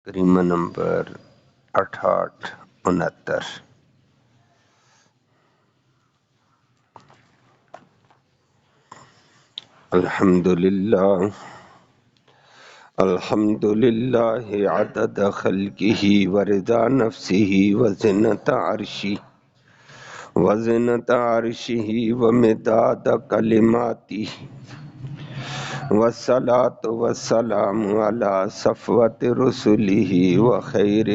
کریمہ نمبر 6869۔ الحمدللہ عدد خلقہ ورضا نفسہ وزنة عرشہ ومداد کلماتہ، والصلاة والسلام علی صفوت رسلہ وخیر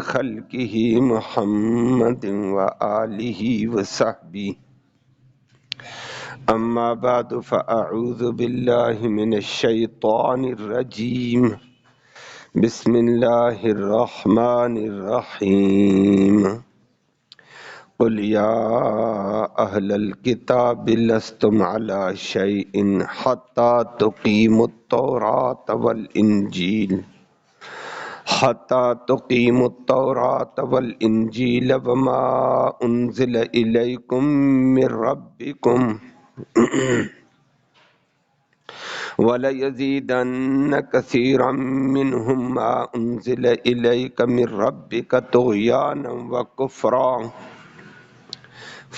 خلقہ محمد وآلہ وصحبہ۔ اما بعد فاعوذ باللہ من الشیطان الرجیم، بسم اللہ الرحمن الرحیم۔ قل یا اہل الکتاب لستم علی شیء حتی تقیموا التوراة والانجیل وما انزل الیکم من ربکم وَلَيَزِيدَنَّ كَثِيرًا مِّنْهُم مَّا أُنزِلَ إِلَيْكَ مِن رَّبِّكَ طُغْيَانًا وَكُفْرًا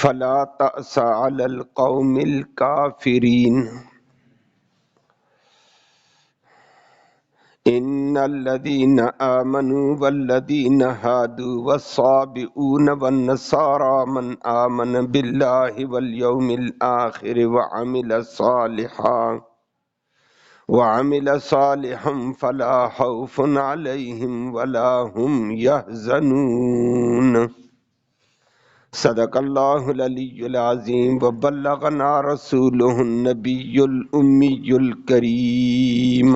فَلَا تَأْسَ عَلَى الْقَوْمِ الْكَافِرِينَ۔ إِنَّ الَّذِينَ آمَنُوا وَالَّذِينَ هَادُوا وَالصَّابِئُونَ وَالنَّصَارَىٰ مَنْ آمَنَ بِاللَّهِ وَالْيَوْمِ الْآخِرِ وعمل صالحا فلا خوف عليهم ولا هم يحزنون۔ صدق اللہ العلی العظیم وبلغنا رسوله النبی الامی الکریم۔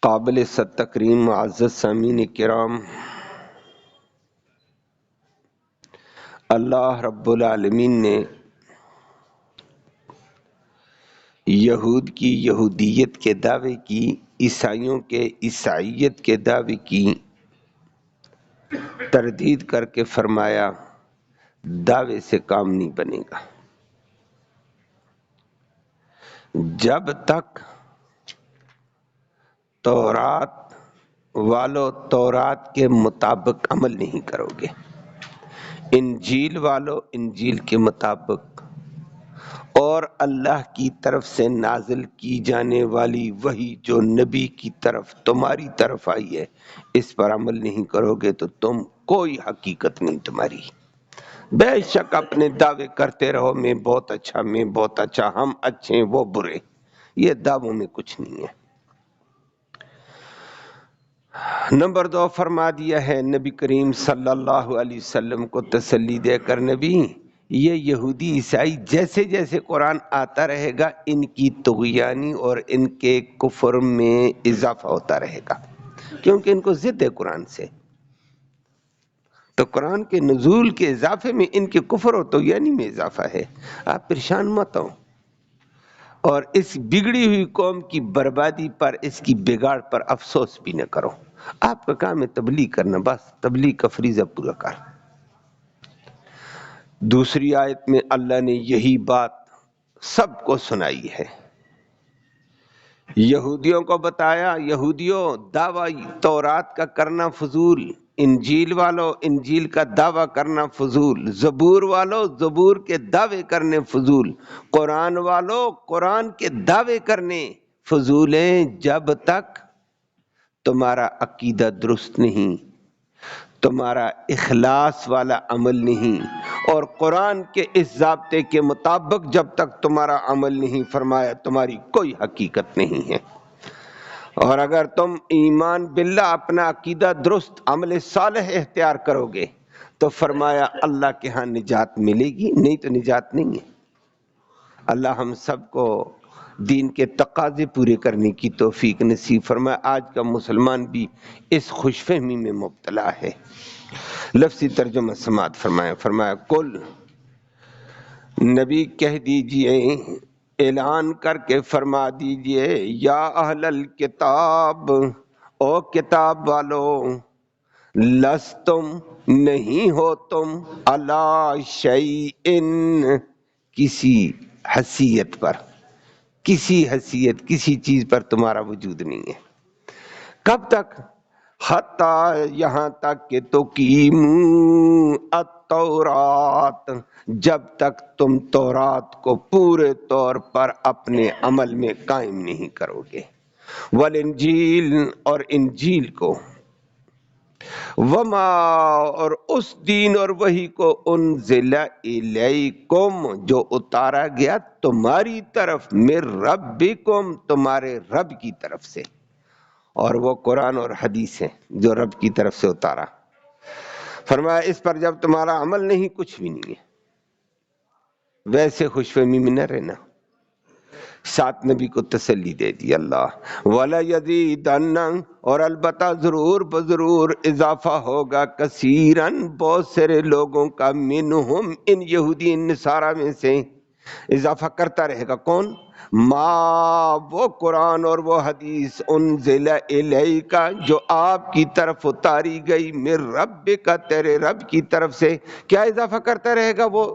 قابل صد تکریم معزز سامعین کرام، اللہ رب العالمین نے یہود کی یہودیت کے دعوے کی، عیسائیوں کے عیسائیت کے دعوے کی تردید کر کے فرمایا دعوے سے کام نہیں بنے گا۔ جب تک تورات والو تورات کے مطابق عمل نہیں کرو گے، انجیل والو انجیل کے مطابق اور اللہ کی طرف سے نازل کی جانے والی وحی جو نبی کی طرف تمہاری طرف آئی ہے اس پر عمل نہیں کرو گے تو تم کوئی حقیقت نہیں تمہاری۔ بے شک اپنے دعوے کرتے رہو، میں بہت اچھا، ہم اچھے وہ برے، یہ دعووں میں کچھ نہیں ہے۔ نمبر 2 فرما دیا ہے نبی کریم صلی اللہ علیہ وسلم کو تسلی دے کر، نبی یہ یہودی عیسائی جیسے جیسے قرآن آتا رہے گا ان کی طغیانی اور ان کے کفر میں اضافہ ہوتا رہے گا، کیونکہ ان کو ضد ہے قرآن سے۔ تو قرآن کے نزول کے اضافے میں ان کے کفر و طغیانی میں اضافہ ہے۔ آپ پریشان مت ہو اور اس بگڑی ہوئی قوم کی بربادی پر، اس کی بگاڑ پر افسوس بھی نہ کرو۔ آپ کا کام ہے تبلیغ کرنا، بس تبلیغ کا فریضہ پورا کر۔ دوسری آیت میں اللہ نے یہی بات سب کو سنائی ہے، یہودیوں کو بتایا، یہودیوں دعویٰ تورات کا کرنا فضول، انجیل والو انجیل کا دعویٰ کرنا فضول، زبور والو زبور کے دعوے کرنے فضول، قرآن والو قرآن کے دعوے کرنے فضول ہیں جب تک تمہارا عقیدہ درست نہیں، تمہارا اخلاص والا عمل نہیں، اور قرآن کے اس ضابطے کے مطابق جب تک تمہارا عمل نہیں، فرمایا تمہاری کوئی حقیقت نہیں ہے۔ اور اگر تم ایمان باللہ اپنا عقیدہ درست عمل صالح اختیار کرو گے تو فرمایا اللہ کے ہاں نجات ملے گی، نہیں تو نجات نہیں ہے۔ اللہ ہم سب کو دین کے تقاضے پورے کرنے کی توفیق نصیب فرمائے۔ آج کا مسلمان بھی اس خوش فہمی میں مبتلا ہے۔ لفظی ترجمہ سماعت فرمایا قل، نبی کہہ دیجئے، اعلان کر کے فرما دیجئے، یا اہل الکتاب، او کتاب والو، لستم نہیں ہو تم، علی شیئن کسی حیثیت پر، کسی حیثیت کسی چیز پر تمہارا وجود نہیں ہے۔ کب تک؟ حتی یہاں تک کہ تقیموا التورات، جب تک تم تورات کو پورے طور پر اپنے عمل میں قائم نہیں کرو گے، والانجیل اور انجیل کو، وما اور اس دین اور وحی کو، انزل الیکم جو اتارا گیا تمہاری طرف، من ربکم تمہارے رب کی طرف سے، اور وہ قرآن اور حدیث ہے جو رب کی طرف سے اتارا۔ فرمایا اس پر جب تمہارا عمل نہیں، کچھ بھی نہیں ہے، ویسے خوش فہمی میں نہ رہنا۔ ساتھ نبی کو تسلی دے دی اللہ، وَلَيَزِيدَنَّ اور البتہ ضرور بضرور اضافہ ہوگا، کثیراً بہت سارے لوگوں کا، منہم ان یہودی ان نصارہ میں سے، اضافہ کرتا رہے گا کون؟ ما وہ قرآن اور وہ حدیث، انزل الیک جو آپ کی طرف اتاری گئی، من ربک تیرے رب کی طرف سے، کیا اضافہ کرتا رہے گا وہ؟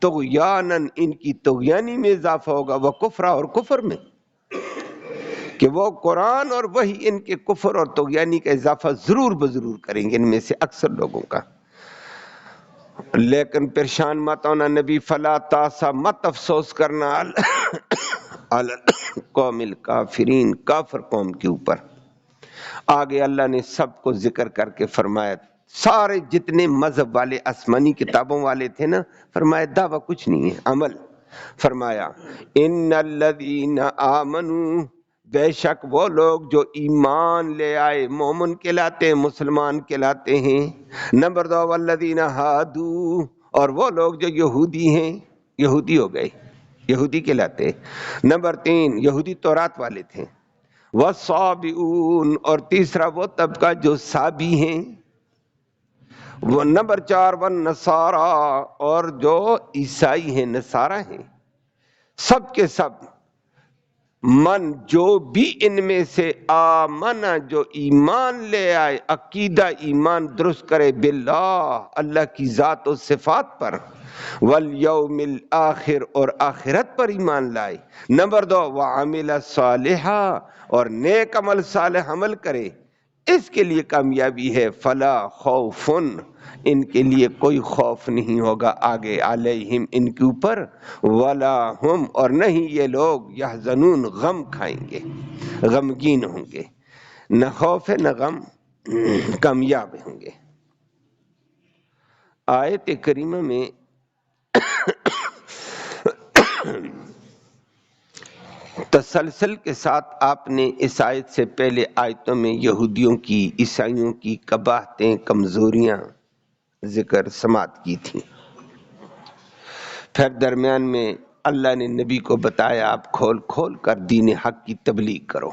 طغیاناً ان کی طغیانی میں اضافہ ہوگا، وہ کفرا اور کفر میں، کہ وہ قرآن اور وہی ان کے کفر اور طغیانی کا اضافہ ضرور بضرور کریں گے، ان میں سے اکثر لوگوں کا۔ لیکن پریشان مت ہونا نبی، فلا تاسا مت افسوس کرنا، علی القوم الکافرین کافر قوم کے اوپر۔ آگے اللہ نے سب کو ذکر کر کے فرمایا، سارے جتنے مذہب والے آسمانی کتابوں والے تھے نا، فرمایا دعویٰ کچھ نہیں ہے، عمل۔ فرمایا ان الذین آمنوا بے شک وہ لوگ جو ایمان لے آئے، مومن کہلاتے ہیں، مسلمان کہلاتے ہیں۔ نمبر 2 والذین ہادو اور وہ لوگ جو یہودی ہیں، یہودی ہو گئے، یہودی کہلاتے ہیں۔ نمبر 3 یہودی تورات والے تھے۔ والصابئون اور تیسرا وہ طبقہ جو صابی ہیں۔ وہ نمبر 4 والنصارى اور جو عیسائی ہیں، نصارہ ہیں، سب کے سب، من جو بھی ان میں سے، آمن جو ایمان لے آئے، عقیدہ ایمان درست کرے، باللہ اللہ کی ذات و صفات پر، والیوم الآخر اور آخرت پر ایمان لائے۔ نمبر 2 وعمل صالحا اور نیک عمل صالح عمل کرے، اس کے لیے کامیابی ہے، فلا خوف ان کے لیے کوئی خوف نہیں ہوگا آگے، علیہم ان کے اوپر، ولا ہم اور نہیں یہ لوگ، یحزنون غم کھائیں گے، غمگین ہوں گے، نہ خوف ہے نہ غم، کامیاب ہوں گے۔ آیت کریمہ میں تسلسل کے ساتھ آپ نے اس آیت سے پہلے آیتوں میں یہودیوں کی، عیسائیوں کی قباحتیں، کمزوریاں ذکر سماعت کی تھی۔ پھر درمیان میں اللہ نے نبی کو بتایا آپ کھول کھول کر دین حق کی تبلیغ کرو،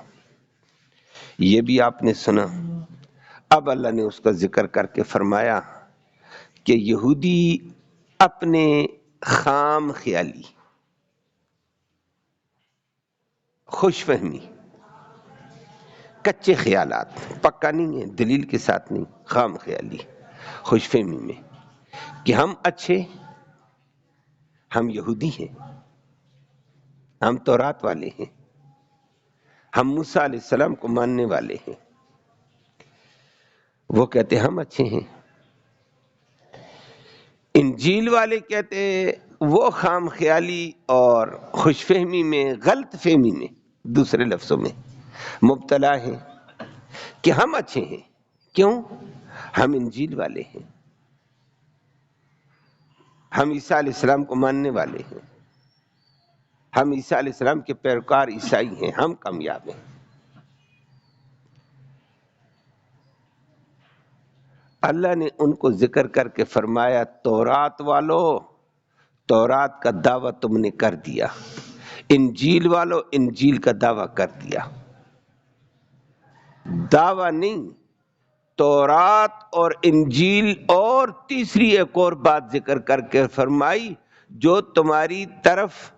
یہ بھی آپ نے سنا۔ اب اللہ نے اس کا ذکر کر کے فرمایا کہ یہودی اپنے خام خیالی، خوش فہمی، کچے خیالات، پکا نہیں ہے، دلیل کے ساتھ نہیں، خام خیالی، خوش فہمی میں کہ ہم اچھے، ہم یہودی ہیں، ہم تورات والے ہیں، ہم موسیٰ علیہ السلام کو ماننے والے ہیں، وہ کہتے ہم اچھے ہیں۔ انجیل والے کہتے وہ خام خیالی اور خوش فہمی میں، غلط فہمی میں، دوسرے لفظوں میں مبتلا ہیں کہ ہم اچھے ہیں۔ کیوں؟ ہم انجیل والے ہیں، ہم عیسیٰ علیہ السلام کو ماننے والے ہیں، ہم عیسیٰ علیہ السلام کے پیروکار عیسائی ہیں، ہم کامیاب ہیں۔ اللہ نے ان کو ذکر کر کے فرمایا تورات والو، تورات کا دعویٰ تم نے کر دیا، انجیل والو انجیل کا دعویٰ کر دیا۔ دعویٰ نہیں، تورات اور انجیل، اور تیسری ایک اور بات ذکر کر کے فرمائی، جو تمہاری طرف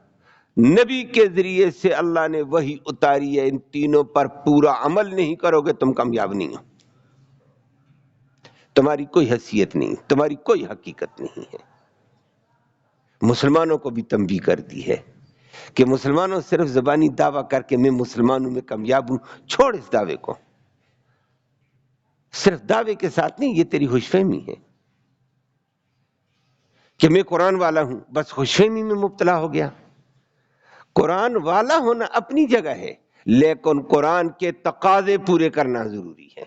نبی کے ذریعے سے اللہ نے وحی اتاری ہے، ان تینوں پر پورا عمل نہیں کرو گے تم کامیاب نہیں ہو، تمہاری کوئی حیثیت نہیں، تمہاری کوئی حقیقت نہیں ہے۔ مسلمانوں کو بھی تنبیہ کر دی ہے۔ کہ مسلمانوں صرف زبانی دعویٰ کر کے میں مسلمانوں میں کامیاب ہوں، چھوڑ اس دعوے کو. صرف دعوے کے ساتھ نہیں، یہ تیری خوش فہمی ہے کہ میں قرآن والا ہوں، بس خوش فہمی میں مبتلا ہو گیا. قرآن والا ہونا اپنی جگہ ہے، لیکن قرآن کے تقاضے پورے کرنا ضروری ہے.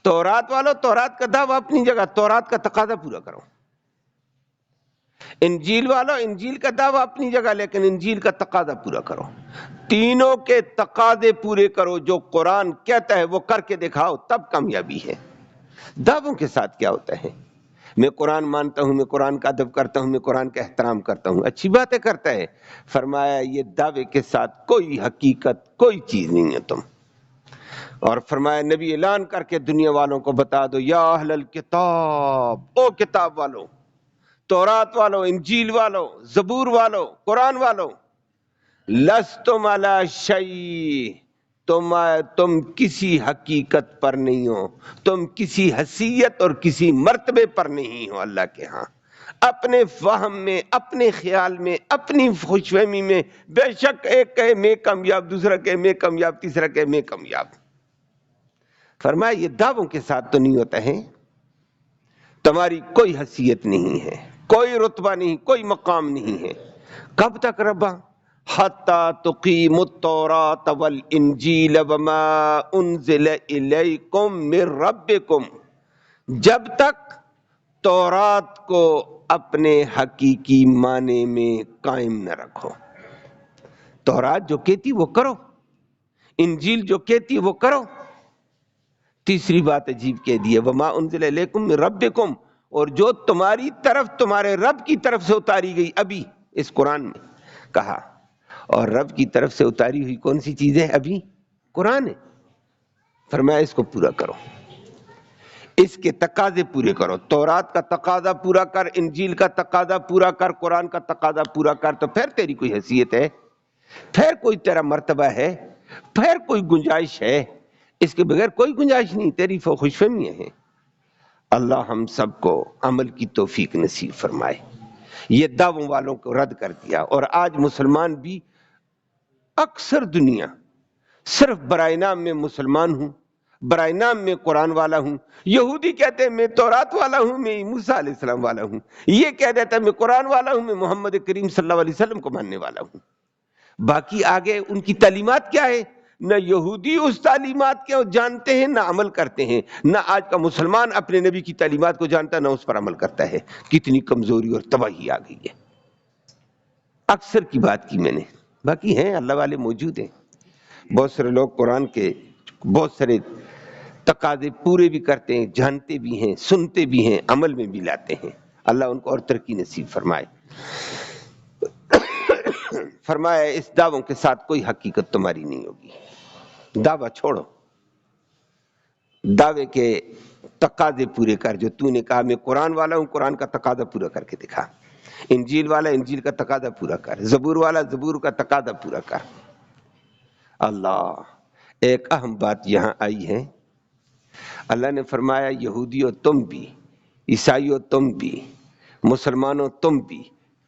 تورات والو تورات کا دعویٰ اپنی جگہ، تورات کا تقاضا پورا کرو. انجیل والو انجیل کا دعویٰ اپنی جگہ، لیکن انجیل کا تقاضا پورا کرو. تینوں کے تقاضے پورے کرو. جو قرآن کہتا ہے وہ کر کے دکھاؤ، تب کامیابی ہے. دعووں کے ساتھ کیا ہوتا ہے؟ میں قرآن مانتا ہوں، میں قرآن کا ادب کرتا ہوں، میں قرآن کا احترام کرتا ہوں، اچھی باتیں کرتا ہے. فرمایا یہ دعوے کے ساتھ کوئی حقیقت، کوئی چیز نہیں ہے تم. اور فرمایا نبی اعلان کر کے دنیا والوں کو بتا دو، یا اہل الکتاب، او کتاب والو، تورات والو، انجیل والو، زبور والو، قرآن والو، لستم علی شیء، تم کسی حقیقت پر نہیں ہو، تم کسی حیثیت اور کسی مرتبے پر نہیں ہو اللہ کے ہاں. اپنے فہم میں، اپنے خیال میں، اپنی خوش فہمی میں بے شک ایک کہے میں کامیاب، دوسرا کہے میں کامیاب، تیسرا کہے میں کامیاب. فرمایا یہ دعووں کے ساتھ تو نہیں ہوتا ہے. تمہاری کوئی حیثیت نہیں ہے، کوئی رتبہ نہیں، کوئی مقام نہیں ہے. کب تک ربا؟ حتی تقیموا التوراۃ والانجیل وما انزل الیکم من ربکم، جب تک تورات کو اپنے حقیقی معنی میں قائم نہ رکھو. تورات جو کہتی وہ کرو، انجیل جو کہتی وہ کرو. تیسری بات عجیب کہہ دی ہے، وما انزل الیکم من ربکم، اور جو تمہاری طرف، تمہارے رب کی طرف سے اتاری گئی. ابھی اس قرآن میں کہا، اور رب کی طرف سے اتاری ہوئی کون سی چیز ہے؟ ابھی قرآن ہے. فرمایا اس کو پورا کرو، اس کے تقاضے پورے کرو. تورات کا تقاضا پورا کر، انجیل کا تقاضا پورا کر، قرآن کا تقاضا پورا کر، تو پھر تیری کوئی حیثیت ہے، پھر کوئی تیرا مرتبہ ہے، پھر کوئی گنجائش ہے. اس کے بغیر کوئی گنجائش نہیں، تیری خوش فہمیاں ہیں. اللہ ہم سب کو عمل کی توفیق نصیب فرمائے. یہ دعووں والوں کو رد کر دیا. اور آج مسلمان بھی، اکثر دنیا صرف برائے نام میں مسلمان ہوں، برائے نام میں قرآن والا ہوں. یہودی کہتے ہیں میں تورات والا ہوں، میں موسیٰ علیہ السلام والا ہوں. یہ کہہ دیتا ہے میں قرآن والا ہوں، میں محمد کریم صلی اللہ علیہ وسلم کو ماننے والا ہوں. باقی آگے ان کی تعلیمات کیا ہے؟ نہ یہودی اس تعلیمات کے جانتے ہیں، نہ عمل کرتے ہیں. نہ آج کا مسلمان اپنے نبی کی تعلیمات کو جانتا ہے، نہ اس پر عمل کرتا ہے. کتنی کمزوری اور تباہی آ گئی ہے. اکثر کی بات کی میں نے، باقی ہیں اللہ والے موجود ہیں. بہت سارے لوگ قرآن کے بہت سارے تقاضے پورے بھی کرتے ہیں، جانتے بھی ہیں، سنتے بھی ہیں، عمل میں بھی لاتے ہیں. اللہ ان کو اور ترقی نصیب فرمائے. فرمایا اس دعووں کے ساتھ کوئی حقیقت تمہاری نہیں ہوگی. دعویٰ چھوڑو، دعوے کے تقاضے پورے کر. جو تو نے کہا میں قرآن والا ہوں، قرآن کا تقاضا پورا کر کے دکھا. انجیل والا انجیل کا تقاضا پورا کر. زبور والا زبور کا تقاضا پورا کر. اللہ، ایک اہم بات یہاں آئی ہے. اللہ نے فرمایا یہودیوں تم بھی، عیسائیوں تم بھی، مسلمانوں تم بھی،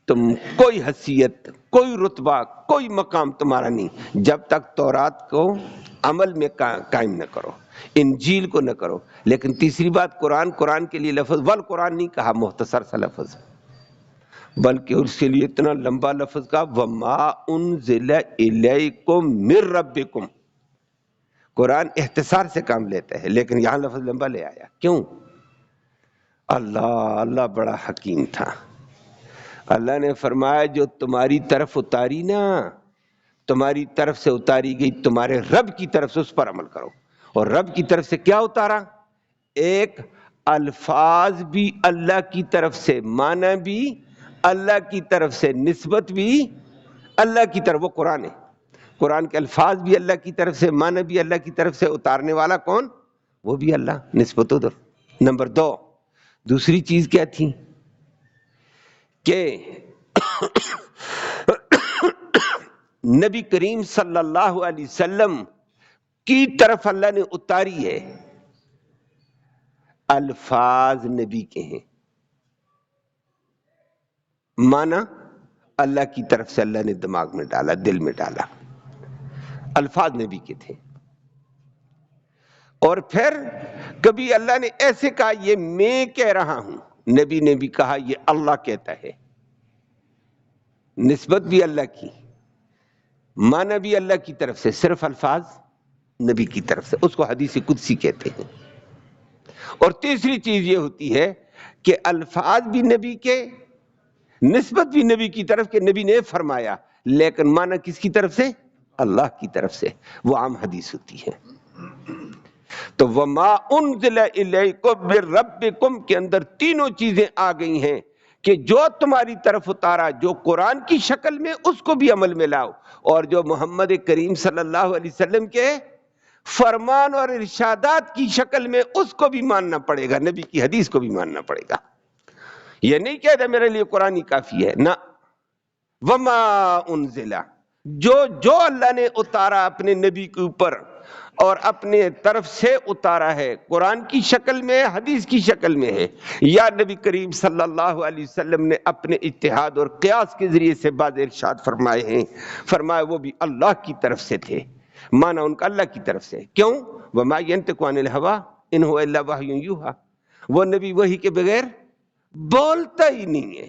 تم کوئی حیثیت، کوئی رتبہ، کوئی مقام تمہارا نہیں جب تک تورات کو عمل میں قائم نہ کرو، انجیل کو نہ کرو. لیکن تیسری بات قرآن، قرآن کے لیے لفظ والقرآن نہیں کہا، مختصر سا لفظ، بلکہ اس کے لیے اتنا لمبا لفظ کہا وما انزل الیکم من ربکم. قرآن اختصار سے کام لیتا ہے، لیکن یہاں لفظ لمبا لے آیا. کیوں؟ اللہ بڑا حکیم تھا. اللہ نے فرمایا جو تمہاری طرف اتاری نا، تمہاری طرف سے اتاری گئی تمہارے رب کی طرف سے، اس پر عمل کرو. اور رب کی طرف سے کیا اتارا؟ ایک الفاظ بھی اللہ کی طرف سے، معنی بھی اللہ کی طرف سے، نسبت بھی اللہ کی طرف. وہ قرآن ہے. قرآن کے الفاظ بھی اللہ کی طرف سے، معنی بھی اللہ کی طرف سے. اتارنے والا کون؟ وہ بھی اللہ. نسبت ادھر. نمبر 2 دوسری چیز کیا تھی کہ نبی کریم صلی اللہ علیہ وسلم کی طرف اللہ نے اتاری ہے. الفاظ نبی کے ہیں، معنی اللہ کی طرف سے اللہ نے دماغ میں ڈالا، دل میں ڈالا، الفاظ نبی کے تھے۔ اور پھر کبھی اللہ نے ایسے کہا یہ میں کہہ رہا ہوں، نبی نے بھی کہا یہ اللہ کہتا ہے، نسبت بھی اللہ کی، معنی بھی اللہ کی طرف سے، صرف الفاظ نبی کی طرف سے، اس کو حدیث قدسی کہتے ہیں۔ اور تیسری چیز یہ ہوتی ہے کہ الفاظ بھی نبی کے، نسبت بھی نبی کی طرف، کہ نبی نے فرمایا، لیکن معنی کس کی طرف سے؟ اللہ کی طرف سے، وہ عام حدیث ہوتی ہے۔ تو وَمَا أُنزِلَ إِلَيْكُم مِّن رَّبِّكُم کے اندر تینوں چیزیں آ گئی ہیں کہ جو تمہاری طرف اتارا، جو قرآن کی شکل میں، اس کو بھی عمل میں لاؤ، اور جو محمد کریم صلی اللہ علیہ وسلم کے فرمان اور ارشادات کی شکل میں، اس کو بھی ماننا پڑے گا، نبی کی حدیث کو بھی ماننا پڑے گا۔ یہ نہیں کہتا میرے لیے قرآن ہی کافی ہے، نہ، وما انزل، جو اللہ نے اتارا اپنے نبی کے اوپر اور اپنے طرف سے اتارا ہے، قرآن کی شکل میں، حدیث کی شکل میں ہے، یا نبی کریم صلی اللہ علیہ وسلم نے اپنے اجتہاد اور قیاس کے ذریعے سے بعض ارشاد فرمائے ہیں، فرمایا وہ بھی اللہ کی طرف سے تھے، مانا ان کا اللہ کی طرف سے۔ کیوں؟ وما ينطق عن الهوى ان هو الا وحی یوحى، وہ نبی وحی کے بغیر بولتا ہی نہیں ہے،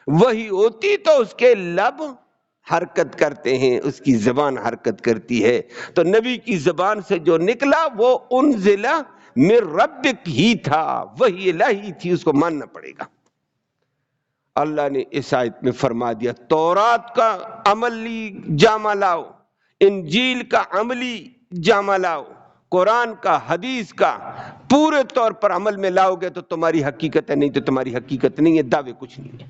وحی ہوتی تو اس کے لب حرکت کرتے ہیں، اس کی زبان حرکت کرتی ہے، تو نبی کی زبان سے جو نکلا وہ انزل من ربک ہی تھا، وحی الہی تھی، اس کو ماننا پڑے گا۔ اللہ نے اس آیت میں فرما دیا تورات کا عملی جامہ لاؤ، انجیل کا عملی جامہ لاؤ، قرآن کا، حدیث کا پورے طور پر عمل میں لاؤ گے تو تمہاری حقیقت ہے، نہیں تو تمہاری حقیقت نہیں ہے، دعوے کچھ نہیں ہے۔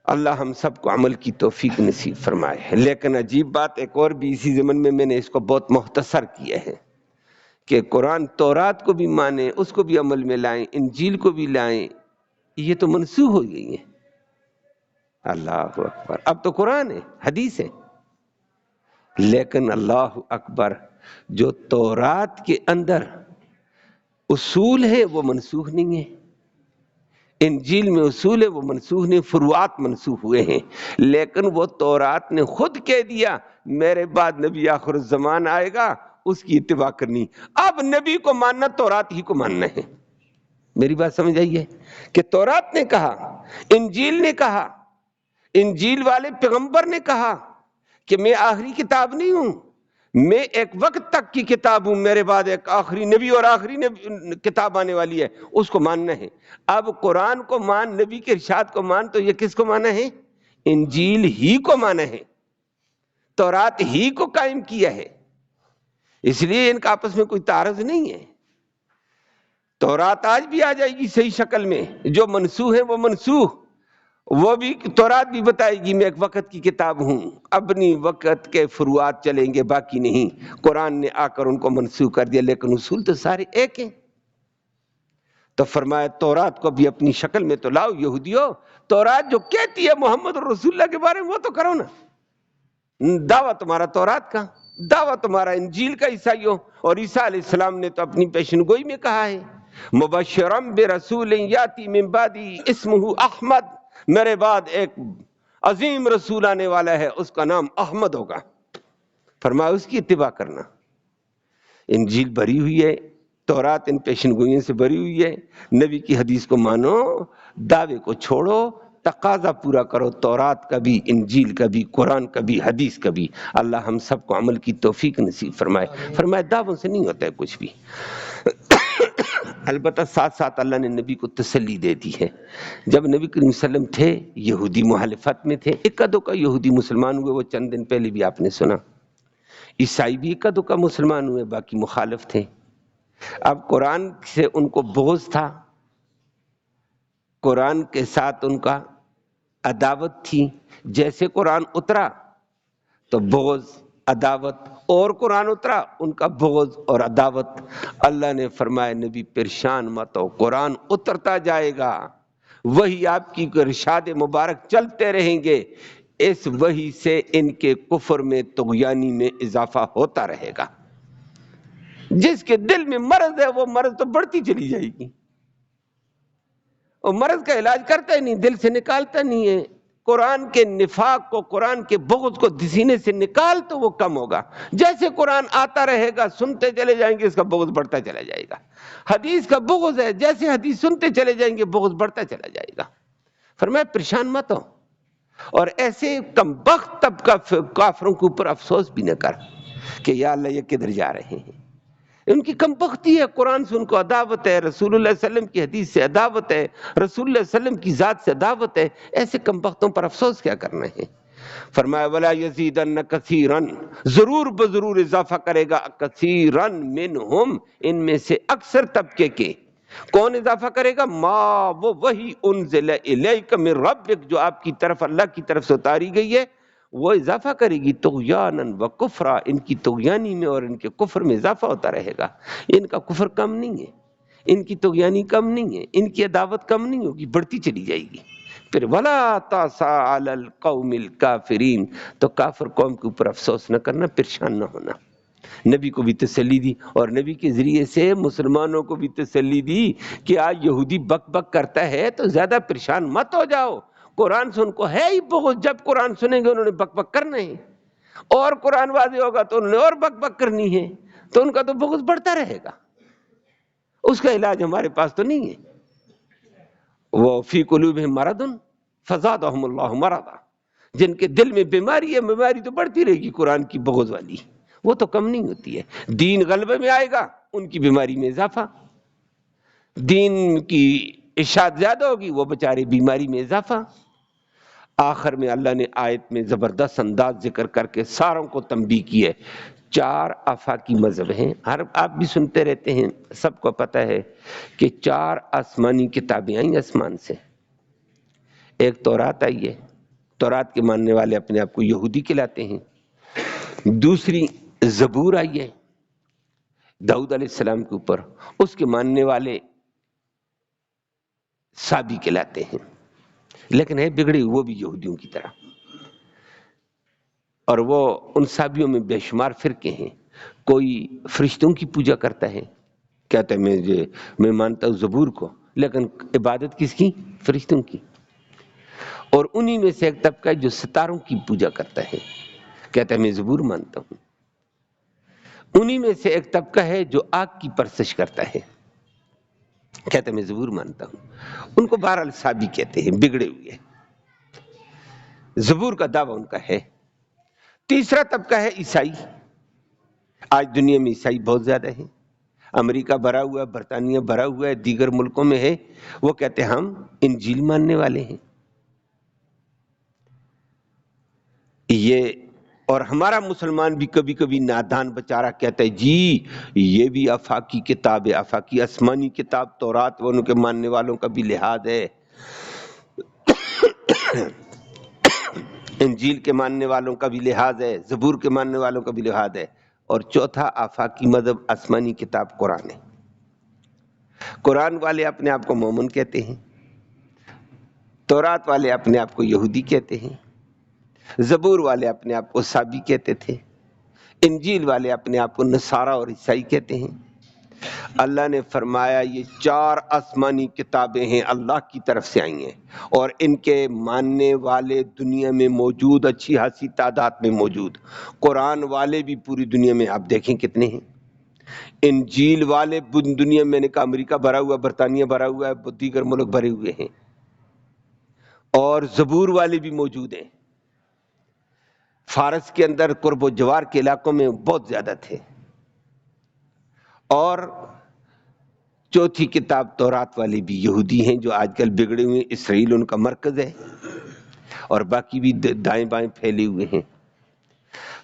اللہ ہم سب کو عمل کی توفیق نصیب فرمائے۔ لیکن عجیب بات ایک اور بھی اسی ضمن میں نے اس کو بہت مختصر کیا ہے کہ قرآن تورات کو بھی مانیں، اس کو بھی عمل میں لائیں، انجیل کو بھی لائیں، یہ تو منسوخ ہو گئی ہیں۔ اللہ اکبر، اب تو قرآن ہے، حدیث ہے، لیکن اللہ اکبر، جو تورات کے اندر اصول ہے وہ منسوخ نہیں ہے، انجیل میں اصول ہے وہ منسوخ نہیں، فروعات منسوخ ہوئے ہیں، لیکن وہ تورات نے خود کہہ دیا میرے بعد نبی آخر الزمان آئے گا، اس کی اتباع کرنی۔ اب نبی کو ماننا تورات ہی کو ماننا ہے۔ میری بات سمجھ آئی ہے کہ تورات نے کہا، انجیل نے کہا، انجیل والے پیغمبر نے کہا کہ میں آخری کتاب نہیں ہوں، میں ایک وقت تک کی کتاب ہوں، میرے بعد ایک آخری نبی اور آخری کتاب آنے والی ہے، اس کو ماننا ہے۔ اب قرآن کو مان، نبی کے ارشاد کو مان، تو یہ کس کو مانا ہے؟ انجیل ہی کو مانا ہے، تورات ہی کو قائم کیا ہے، اس لیے ان کا آپس میں کوئی تعارض نہیں ہے۔ تورات آج بھی آ جائے گی صحیح شکل میں، جو منسوخ ہے وہ منسوخ، وہ بھی تورات بھی بتائے گی میں ایک وقت کی کتاب ہوں، اپنی وقت کے فروعات چلیں گے، باقی نہیں۔ قرآن نے آ کر ان کو منسوخ کر دیا، لیکن اصول تو سارے ایک ہیں۔ تو فرمایا تورات کو بھی اپنی شکل میں تو لاؤ یہودیو، تورات جو کہتی ہے محمد رسول اللہ کے بارے میں وہ تو کرو نا، دعویٰ تمہارا تورات کا، دعویٰ تمہارا انجیل کا عیسائیوں، اور عیسیٰ علیہ السلام نے تو اپنی پیشن گوئی میں کہا ہے مبشرا برسول یاتی من بعدی اسمہ احمد، میرے بعد ایک عظیم رسول آنے والا ہے، اس کا نام احمد ہوگا، فرمایا اس کی اتباع کرنا۔ انجیل بھری ہوئی ہے، تورات ان پیشن گوئیوں سے بھری ہوئی ہے، نبی کی حدیث کو مانو، دعوے کو چھوڑو، تقاضا پورا کرو، تورات کا بھی، انجیل کا بھی، قرآن کا بھی، حدیث کا بھی۔ اللہ ہم سب کو عمل کی توفیق نصیب فرمائے۔ فرمائے دعووں سے نہیں ہوتا ہے کچھ بھی، البتہ ساتھ ساتھ اللہ نے نبی کو تسلی دے دی ہے۔ جب نبی کریم صلی اللہ علیہ وسلم تھے، یہودی مخالفت میں تھے، اکا دکا یہودی مسلمان ہوئے، وہ چند دن پہلے بھی آپ نے سنا، عیسائی بھی اکا دکا مسلمان ہوئے، باقی مخالف تھے۔ اب قرآن سے ان کو بغض تھا، قرآن کے ساتھ ان کا عداوت تھی، جیسے قرآن اترا تو بغض، عداوت، اور قرآن اترا ان کا بغض اور عداوت۔ اللہ نے فرمایا نبی پریشان مت ہو، قرآن اترتا جائے گا، وہی آپ کی ارشاد مبارک چلتے رہیں گے، اس وحی سے ان کے کفر میں، طغیانی میں اضافہ ہوتا رہے گا۔ جس کے دل میں مرض ہے وہ مرض تو بڑھتی چلی جائے گی۔ اور مرض کا علاج کرتا ہی نہیں، دل سے نکالتا نہیں ہے۔ قرآن کے نفاق کو، قرآن کے بغض کو سینے سے نکال تو وہ کم ہوگا۔ جیسے قرآن آتا رہے گا، سنتے چلے جائیں گے، اس کا بغض بڑھتا چلا جائے گا۔ حدیث کا بغض ہے، جیسے حدیث سنتے چلے جائیں گے بغض بڑھتا چلا جائے گا۔ فرمایا پریشان مت ہو، اور ایسے کمبخت طبقہ کافروں کے اوپر افسوس بھی نہ کر کہ یا اللہ یہ کدھر جا رہے ہیں۔ ان کی کم بختی ہے، قرآن سے ان کو عداوت ہے، رسول اللہ صلی اللہ علیہ وسلم کی حدیث سے عداوت ہے، رسول اللہ صلی اللہ علیہ وسلم کی ذات سے عداوت ہے۔ ایسے کم بختوں پر افسوس کیا کرنا ہے؟ فرمایا وَلَا يَزِيدَنَّ كَثِيرًا، ضرور بضرور اضافہ کرے گا، كَثِيرًا مِّنْهُمْ، ان میں سے اکثر طبقے کے۔ کون اضافہ کرے گا؟ ما، وہ وہی، انزل الیک من ربک، جو آپ کی طرف اللہ کی طرف سے اتاری گئی ہے، وہ اضافہ کرے گی طغیانا و کفرا، ان کی طغیانی میں اور ان کے کفر میں اضافہ ہوتا رہے گا۔ ان کا کفر کم نہیں ہے، ان کی طغیانی کم نہیں ہے، ان کی عداوت کم نہیں ہوگی، بڑھتی چلی جائے گی۔ پھر ولا تاسا علی القوم الکافرین، تو کافر قوم کے اوپر افسوس نہ کرنا، پریشان نہ ہونا۔ نبی کو بھی تسلی دی، اور نبی کے ذریعے سے مسلمانوں کو بھی تسلی دی کہ آج یہودی بک بک کرتا ہے تو زیادہ پریشان مت ہو جاؤ۔ قرآن سے ان کو ہے ہی بغض، جب قرآن سنیں گے انہوں نے بک بک کرنا ہے، اور قرآن واضح ہوگا تو انہوں نے اور بک بک کرنی ہے، تو ان کا تو بغض بڑھتا رہے گا۔ اس کا علاج ہمارے پاس تو نہیں ہے۔ وہ فی قلوبہم مرض فزادہم اللہ مرضا، جن کے دل میں بیماری ہے، بیماری تو بڑھتی رہے گی قرآن کی بغض والی، وہ تو کم نہیں ہوتی ہے۔ دین غلبے میں آئے گا، ان کی بیماری میں اضافہ، دین کی اشاعت زیادہ ہوگی، وہ بیچارے بیماری میں اضافہ۔ آخر میں اللہ نے آیت میں زبردست انداز ذکر کر کے ساروں کو تنبیہ کی ہے۔ 4 آفاقی مذہب ہیں، آپ بھی سنتے رہتے ہیں، سب کو پتہ ہے کہ 4 آسمانی کتابیں آئیں آسمان سے۔ ایک تورات آئی ہے، تورات کے ماننے والے اپنے آپ کو یہودی کہلاتے ہیں۔ دوسری زبور آئی ہے داؤد علیہ السلام کے اوپر، اس کے ماننے والے سابی کہلاتے ہیں، لیکن ہے بگڑی وہ بھی یہودیوں کی طرح، اور وہ ان سابیوں میں بے شمار فرقے ہیں۔ کوئی فرشتوں کی پوجا کرتا ہے، کہتا ہے میں مانتا ہوں زبور کو، لیکن عبادت کس کی؟ فرشتوں کی۔ اور انہی میں سے ایک طبقہ ہے جو ستاروں کی پوجا کرتا ہے، کہتا ہے میں زبور مانتا ہوں۔ انہی میں سے ایک طبقہ ہے جو آگ کی پرستش کرتا ہے، کہتا ہے میں زبور مانتا ہوں۔ ان کو بہرحال سابی کہتے ہیں، بگڑے ہوئے۔ زبور کا دعویٰ ان کا ہے۔ تیسرا طبقہ ہے عیسائی۔ آج دنیا میں عیسائی بہت زیادہ ہیں، امریکہ بھرا ہوا ہے، برطانیہ بھرا ہوا ہے، دیگر ملکوں میں ہے۔ وہ کہتے ہیں ہم انجیل ماننے والے ہیں۔ یہ اور ہمارا مسلمان بھی کبھی کبھی نادان بیچارہ کہتا ہے جی یہ بھی آفاقی کتاب ہے، آفاقی آسمانی کتاب تورات، وہ ان کے ماننے والوں کا بھی لحاظ ہے، انجیل کے ماننے والوں کا بھی لحاظ ہے، زبور کے ماننے والوں کا بھی لحاظ ہے۔ اور چوتھا آفاقی مذہب آسمانی کتاب قرآن ہے۔ قرآن والے اپنے آپ کو مومن کہتے ہیں، تورات والے اپنے آپ کو یہودی کہتے ہیں، زبور والے اپنے آپ کو سابی کہتے تھے، انجیل والے اپنے آپ کو نصارہ اور عیسائی کہتے ہیں۔ اللہ نے فرمایا یہ 4 آسمانی کتابیں ہیں، اللہ کی طرف سے آئی ہیں، اور ان کے ماننے والے دنیا میں موجود، اچھی خاصی تعداد میں موجود۔ قرآن والے بھی پوری دنیا میں آپ دیکھیں کتنے ہیں، انجیل والے دنیا میں نے کہا امریکہ بھرا ہوا، برطانیہ بھرا ہوا ہے، دیگر ملک بھرے ہوئے ہیں، اور زبور والے بھی موجود ہیں۔ فارس کے اندر قرب و جوار کے علاقوں میں بہت زیادہ تھے۔ اور چوتھی کتاب تورات والے بھی یہودی ہیں جو آج کل بگڑے ہوئے، اسرائیل ان کا مرکز ہے، اور باقی بھی دائیں بائیں پھیلے ہوئے ہیں۔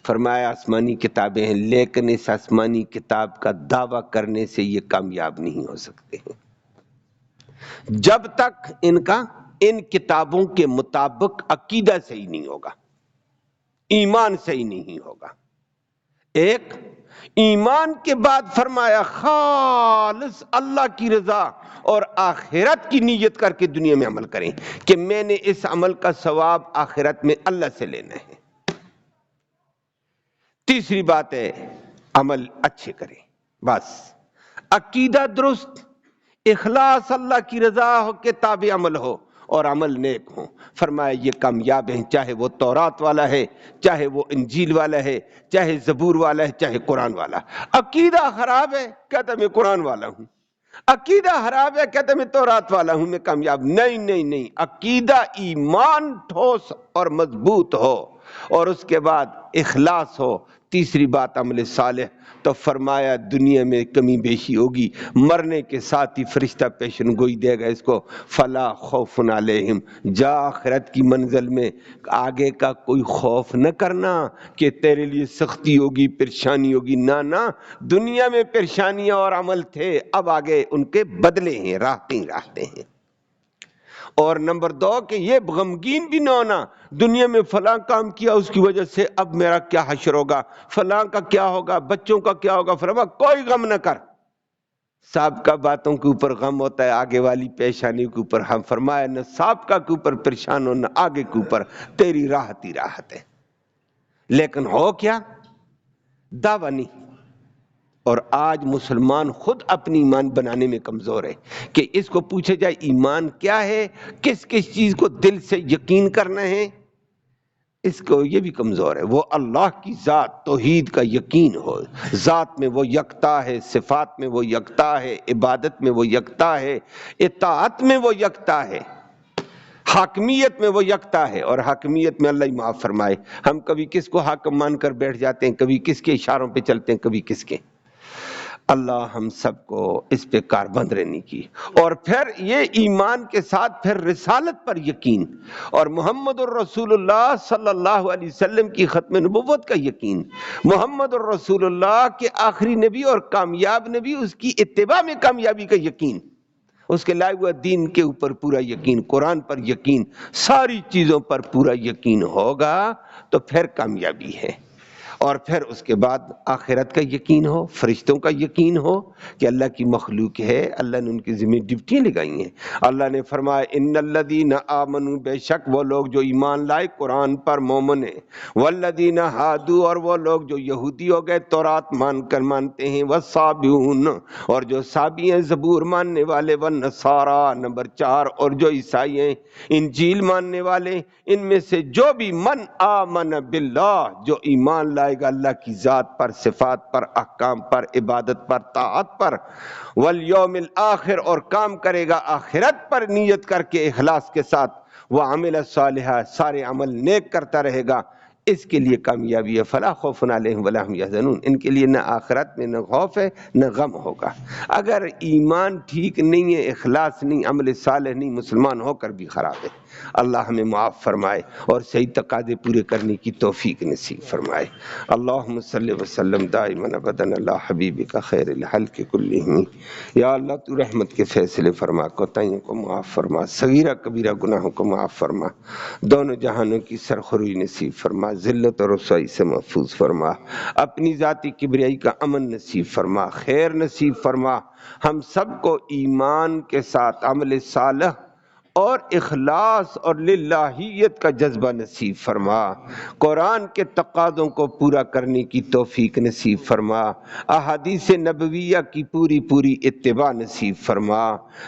فرمایا آسمانی کتابیں ہیں، لیکن اس آسمانی کتاب کا دعویٰ کرنے سے یہ کامیاب نہیں ہو سکتے ہیں جب تک ان کتابوں کے مطابق عقیدہ صحیح نہیں ہوگا، ایمان صحیح نہیں ہوگا۔ ایک ایمان کے بعد فرمایا خالص اللہ کی رضا اور آخرت کی نیت کر کے دنیا میں عمل کریں کہ میں نے اس عمل کا ثواب آخرت میں اللہ سے لینا ہے۔ تیسری بات ہے عمل اچھے کریں، بس عقیدہ درست، اخلاص اللہ کی رضا ہو کے تابع عمل ہو اور عمل نیک ہو۔ فرمایا یہ کامیاب ہیں، چاہے وہ تورات والا ہے، چاہے وہ انجیل والا ہے، چاہے زبور والا ہے، چاہے قرآن والا۔ عقیدہ خراب ہے، کہتا میں قرآن والا ہوں۔ عقیدہ خراب ہے، کہتا میں تورات والا ہوں، میں کامیاب۔ نہیں نہیں نہیں، عقیدہ ایمان ٹھوس اور مضبوط ہو، اور اس کے بعد اخلاص ہو، تیسری بات عمل صالح، تو فرمایا دنیا میں کمی بیشی ہوگی، مرنے کے ساتھ ہی فرشتہ پیشن گوئی دے گا اس کو، فلا خوف علیہم، جا آخرت کی منزل میں آگے کا کوئی خوف نہ کرنا کہ تیرے لیے سختی ہوگی، پریشانی ہوگی، نہ نہ، دنیا میں پریشانیاں اور عمل تھے، اب آگے ان کے بدلے ہیں، راحتیں ہیں۔ اور نمبر 2 کہ یہ غمگین بھی نہ ہونا، دنیا میں فلاں کام کیا اس کی وجہ سے اب میرا کیا حشر ہوگا، فلاں کا کیا ہوگا، بچوں کا کیا ہوگا، فرما کوئی غم نہ کر۔ سابقہ باتوں کے اوپر غم ہوتا ہے، آگے والی پیشانیوں کے اوپر ہم فرمایا نہ سابقہ کے اوپر پریشان ہو، نہ آگے کے اوپر، تیری راحت ہی راحت ہے۔ لیکن ہو کیا؟ دعویٰ نہیں۔ اور آج مسلمان خود اپنی ایمان بنانے میں کمزور ہے کہ اس کو پوچھے جائے ایمان کیا ہے، کس کس چیز کو دل سے یقین کرنا ہے، اس کو یہ بھی کمزور ہے۔ وہ اللہ کی ذات توحید کا یقین ہو، ذات میں وہ یکتا ہے، صفات میں وہ یکتا ہے، عبادت میں وہ یکتا ہے، اطاعت میں وہ یکتا ہے، حاکمیت میں وہ یکتا ہے۔ اور حاکمیت میں اللہ ہی معاف فرمائے، ہم کبھی کس کو حاکم مان کر بیٹھ جاتے ہیں، کبھی کس کے اشاروں پہ چلتے ہیں، کبھی کس کے۔ اللہ ہم سب کو اس پہ کاربند رہنے کی۔ اور پھر یہ ایمان کے ساتھ پھر رسالت پر یقین، اور محمد الرسول اللہ صلی اللہ علیہ وسلم کی ختم نبوت کا یقین، محمد الرسول اللہ کے آخری نبی اور کامیاب نبی، اس کی اتباع میں کامیابی کا یقین، اس کے لائے ہوئے دین کے اوپر پورا یقین، قرآن پر یقین، ساری چیزوں پر پورا یقین ہوگا تو پھر کامیابی ہے۔ اور پھر اس کے بعد آخرت کا یقین ہو، فرشتوں کا یقین ہو کہ اللہ کی مخلوق ہے، اللہ نے ان کی ذمہ ڈیوٹیاں لگائی ہیں۔ اللہ نے فرمایا ان الذین آمنوا، بے شک وہ لوگ جو ایمان لائے قرآن پر مومن ہیں، والذین ہادوا، اور وہ لوگ جو یہودی ہو گئے تورات مانتے ہیں، والصابئون، اور جو صابی ہیں زبور ماننے والے، والنصارى نمبر 4، اور جو عیسائی ہیں انجیل ماننے والے، ان میں سے جو بھی من آمن باللہ، جو ایمان لائے گا اللہ کی ذات پر، صفات پر، احکام پر، عبادت پر، طاعت پر، والیوم الآخر، اور کام کرے گا آخرت پر نیت کر کے اخلاص کے ساتھ، وعمل صالحا، سارے عمل نیک کرتا رہے گا، اس کے لیے کامیابی ہے۔ فلا خوف علیہم ولا هم یحزنون، ان کے لیے نہ آخرت میں نہ خوف ہے نہ غم ہوگا۔ اگر ایمان ٹھیک نہیں ہے، اخلاص نہیں، عمل صالح نہیں، مسلمان ہو کر بھی خراب ہے۔ اللہ ہمیں معاف فرمائے اور صحیح تقاضے پورے کرنے کی توفیق نصیب فرمائے۔ اللہم صلی وسلم دائما ابدا علی حبیبک خیر الخلق کلہم۔ یا اللہ تو رحمت کے فیصلے فرما، کوتاہیوں کو معاف فرما، صغیرہ کبیرہ گناہوں کو معاف فرما، دونوں جہانوں کی سرخروئی نصیب فرما، ذلت اور رسوائی سے محفوظ فرما، اپنی ذاتی کبریائی کا امن نصیب فرما، خیر نصیب فرما، ہم سب کو ایمان کے ساتھ عمل صالح اور اخلاص اور للہیت کا جذبہ نصیب فرما، قرآن کے تقاضوں کو پورا کرنے کی توفیق نصیب فرما، احادیث نبویہ کی پوری اتباع نصیب فرما۔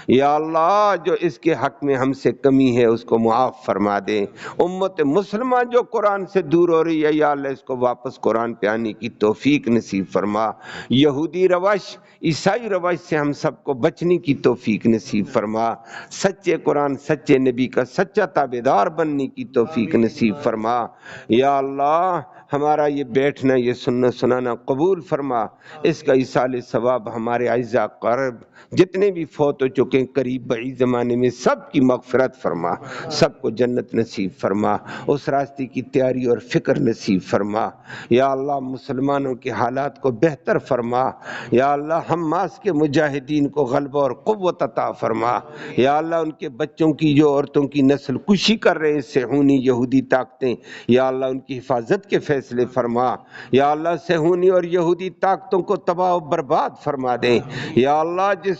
یا اللہ جو اس کے حق میں ہم سے کمی ہے اس کو معاف فرما دے۔ امت مسلمہ جو قرآن سے دور ہو رہی ہے، یا اللہ اس کو واپس قرآن پہ آنے کی توفیق نصیب فرما۔ یہودی روش، عیسائی روش سے ہم سب کو بچنے کی توفیق نصیب فرما، سچے قرآن سچے نبی کا سچا تابعدار بننے کی توفیق نصیب فرما۔ یا اللہ ہمارا یہ بیٹھنا، یہ سننا سنانا قبول فرما، اس کا ایصال ثواب ہمارے اعزاء قرب جتنے بھی فوت ہو چکے ہیں قریب بعید زمانے میں سب کی مغفرت فرما، سب کو جنت نصیب فرما، اس راستے کی تیاری اور فکر نصیب فرما۔ یا اللہ مسلمانوں کے حالات کو بہتر فرما، یا اللہ حماس کے مجاہدین کو غلبہ اور قوت عطا فرما، یا اللہ ان کے بچوں کی جو عورتوں کی نسل کشی کر رہے ہیں صہیونی یہودی طاقتیں، یا اللہ ان کی حفاظت کے فیصلے فرما، یا اللہ صہیونی اور یہودی طاقتوں کو تباہ و برباد فرما دیں، یا اللہ جس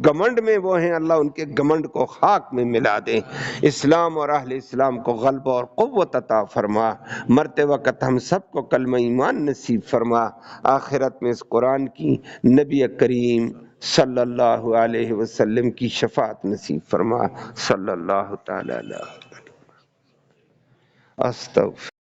گمنڈ میں وہ ہیں اللہ ان کے گمنڈ کو خاک میں ملا دیں، اسلام اور اہل اسلام کو غلبہ اور قوت عطا فرما، مرتے وقت ہم سب کو کلمہ ایمان نصیب فرما، آخرت میں اس قرآن کی نبی کریم صلی اللہ علیہ وسلم کی شفاعت نصیب فرما۔ صلی اللہ تعالی علیہ وسلم۔ استغفر